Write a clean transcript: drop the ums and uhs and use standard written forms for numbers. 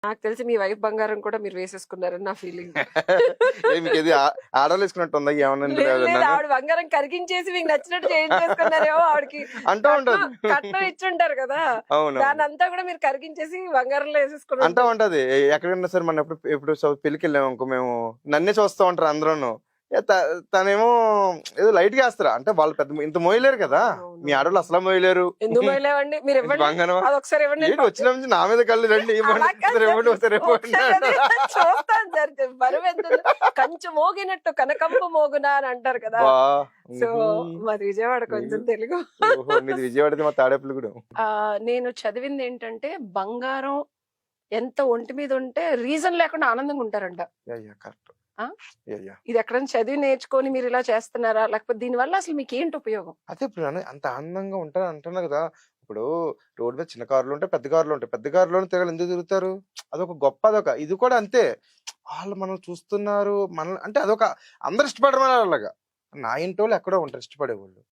నాకు తెలిసి మీ వైఫ్ బంగారం కూడా మీరు వేసేసుకున్నారని నా ఫీలింగ్. మీకు ఇది ఆడవాళ్ళు వేసుకున్నట్టు ఉందా ఏమన్నా లేదు, ఆవిడ బంగారం కరిగించేసి మీకు నచ్చినట్టు చేయించేసుకున్నారేమో. ఆవిడకి అంటూ ఉంటది. కట్నం ఇచ్చుంటారు కదా, అవును దాని అంతా కూడా మీరు కరిగించేసి బంగారంలో వేసేసుకున్నారు. అంటా ఉంటది. ఎక్కడైనా సరే మన ఎప్పుడు పెళ్లికి వెళ్ళాము అనుకో, మేము నన్నే చూస్తూ ఉంటారు అందరూను. తనేమో ఏదో లైట్ గా వేస్తారా అంటే వాళ్ళు పెద్ద ఇంత మోయలేరు కదా, మీ ఆడవాళ్ళు అసలు మోయలేరు. ఎందుకు పోయలేవండి మీరు? ఇవ్వండి, బంగారం అది ఒకసారి ఇవ్వండి. వచ్చిన నుంచి నా మీద కళ్ళు రండి, ఇవ్వండి, ఒకసారి ఇవ్వండి, ఒకసారి ఇవ్వండి. చూస్తాను సార్, బరువు ఎంత ఉందో. కంచు మోగినట్టు కనకంపు మోగునా అని అంటారు కదా. సో మాది విజయవాడ, కొంచెం తెలుగు. మీది విజయవాడ, మా తాడేపల్లి. నేను చదివింది ఏంటంటే బంగారం ఎంత ఒంటి మీద ఉంటే రీజన్ లేకుండా ఆనందంగా ఉంటారంట. కరెక్ట్. ఇది ఎక్కడైనా చదివి నేర్చుకొని మీరు ఇలా చేస్తున్నారా, లేకపోతే దీని వల్ల అసలు మీకు ఏంటి ఉపయోగం? అదే ఇప్పుడు అంత ఆనందంగా ఉంటారు అంటున్నా కదా. ఇప్పుడు రోడ్ మీద చిన్న కార్లు ఉంటాయి, పెద్ద కార్లు ఉంటాయి. పెద్ద కారులో తిరగాలి, ఎందుకు తిరుగుతారు? అదొక గొప్ప, అదొక ఇది కూడా అంతే. వాళ్ళు మనం చూస్తున్నారు, మన అంటే అదొక అందరు ఇష్టపడరు అలాగా. నా ఇంటి వాళ్ళు ఎక్కడో ఉంటారు ఇష్టపడే వాళ్ళు.